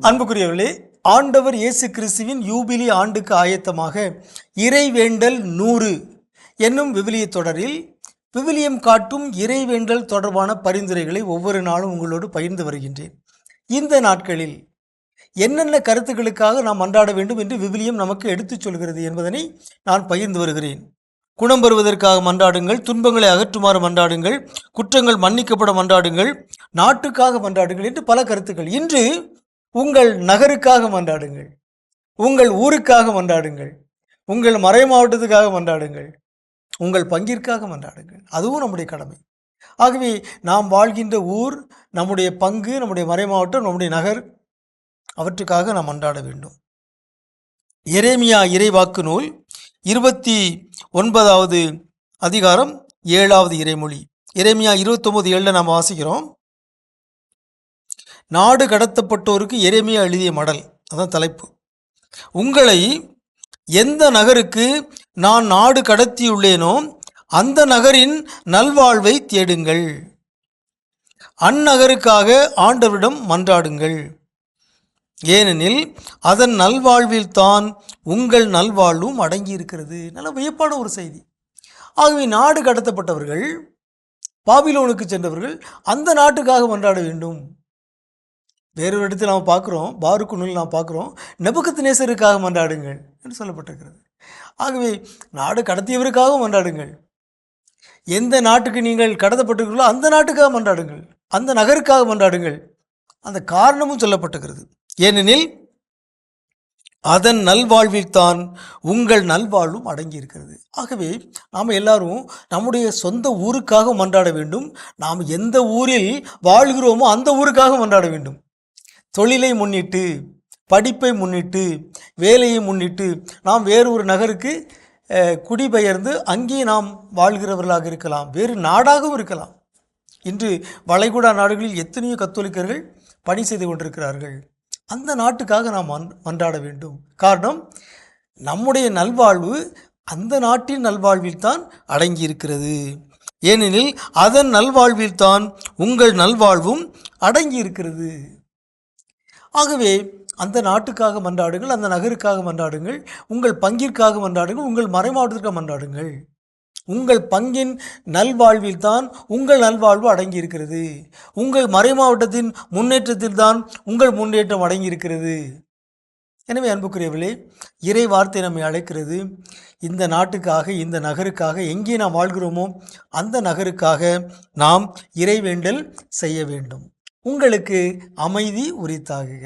அன்புக்குரியவர்களே, ஆண்டவர் இயேசு கிறிஸ்துவின் யூபிலி ஆண்டுக்கு ஆயத்தமாக இறைவேண்டல் 100 என்னும் விவிலிய தொடரில் விவிலியம் காட்டும் இறைவேண்டல் தொடர்பான பரிந்துரைகளை ஒவ்வொரு நாளும் உங்களோடு பகிர்ந்து வருகின்றேன். இந்த நாட்களில் என்னென்ன கருத்துக்களுக்காக நாம் மன்றாட வேண்டும் என்று விவிலியம் நமக்கு எடுத்துச் சொல்கிறது என்பதனை நான் பகிர்ந்து வருகிறேன். குணம் பெறுவதற்காக மன்றாடுங்கள், துன்பங்களை அகற்றுமாறு மன்றாடுங்கள், குற்றங்கள் மன்னிக்கப்பட மன்றாடுங்கள், நாட்டுக்காக மன்றாடுங்கள் என்று பல கருத்துக்கள். இன்று உங்கள் நகருக்காக மன்றாடுங்கள், உங்கள் ஊருக்காக மன்றாடுங்கள், உங்கள் மறை மாவட்டத்துக்காக மன்றாடுங்கள், உங்கள் பங்கிற்காக மன்றாடுங்கள். அதுவும் நம்முடைய கடமை. ஆகவே நாம் வாழ்கின்ற ஊர், நம்முடைய பங்கு, நம்முடைய மறை மாவட்டம், நம்முடைய நகர், அவற்றுக்காக நாம் மன்றாட வேண்டும். எரேமியா இறைவாக்கு நூல் 29வது அதிகாரம் 7வது இறைமொழி. எரேமியா 29:7 நாம் வாசிக்கிறோம். நாடு கடத்தப்பட்டோருக்கு எரேமியா எழுதிய மடல், அதான் தலைப்பு. உங்களை எந்த நகருக்கு நான் நாடு கடத்தியுள்ளேனோ அந்த நகரின் நல்வாழ்வை தேடுங்கள், அந்நகருக்காக ஆண்டவரிடம் மன்றாடுங்கள், ஏனெனில் அதன் நல்வாழ்வில் தான் உங்கள் நல்வாழ்வும் அடங்கி இருக்கிறது. நல்ல வியப்பான ஒரு செய்தி. ஆகவே நாடு கடத்தப்பட்டவர்கள், பாபிலோனுக்கு சென்றவர்கள் அந்த நாட்டுக்காக மன்றாட வேண்டும். வேறொரு இடத்தில் நாம் பார்க்குறோம், பாருக்கு நூலில் நாம் பார்க்குறோம், நேபுக்கத்நேசருக்காக மன்றாடுங்கள் என்று சொல்லப்பட்டிருக்கிறது. ஆகவே நாடு கடத்தியவருக்காக மன்றாடுங்கள். எந்த நாட்டுக்கு நீங்கள் கடத்தப்பட்டிருக்கிறீர்களோ அந்த நாட்டுக்காக மன்றாடுங்கள், அந்த நகருக்காக மன்றாடுங்கள். அந்த காரணமும் சொல்லப்பட்டிருக்கிறது. ஏனெனில் அதன் நல்வாழ்வில் தான் உங்கள் நல்வாழ்வும் அடங்கி இருக்கிறது. ஆகவே நாம் எல்லாரும் நம்முடைய சொந்த ஊருக்காக மன்றாட வேண்டும். நாம் எந்த ஊரில் வாழ்கிறோமோ அந்த ஊருக்காக மன்றாட வேண்டும். தொழிலை முன்னிட்டு, படிப்பை முன்னிட்டு, வேலையை முன்னிட்டு நாம் வேறு ஒரு நகருக்கு குடிபெயர்ந்து அங்கே நாம் வாழ்கிறவர்களாக இருக்கலாம், வேறு நாடாகவும் இருக்கலாம். இன்று வளைகுடா நாடுகளில் எத்தனையோ கத்தோலிக்கர்கள் பணி செய்து கொண்டிருக்கிறார்கள். அந்த நாட்டுக்காக நாம் மன்றாட வேண்டும். காரணம், நம்முடைய நல்வாழ்வு அந்த நாட்டின் நல்வாழ்வில் தான் அடங்கி இருக்கிறது. ஏனெனில் அதன் நல்வாழ்வில் தான் உங்கள் நல்வாழ்வும் அடங்கி இருக்கிறது. ஆகவே அந்த நாட்டுக்காக மன்றாடுங்கள், அந்த நகருக்காக மன்றாடுங்கள், உங்கள் பங்கிற்காக மன்றாடுங்கள், உங்கள் மறை மாவட்டத்திற்காக மன்றாடுங்கள். உங்கள் பங்கின் நல்வாழ்வில் தான் உங்கள் நல்வாழ்வு அடங்கி இருக்கிறது. உங்கள் மறை மாவட்டத்தின் முன்னேற்றத்தில் தான் உங்கள் முன்னேற்றம் அடங்கி இருக்கிறது. எனவே அன்புக்குரியவர்களே, இறை வார்த்தை நம்மை அழைக்கிறது. இந்த நாட்டுக்காக, இந்த நகருக்காக, எங்கே நாம் வாழ்கிறோமோ அந்த நகருக்காக நாம் இறைவேண்டல் செய்ய வேண்டும். உங்களுக்கு அமைதி உரித்தாகுக.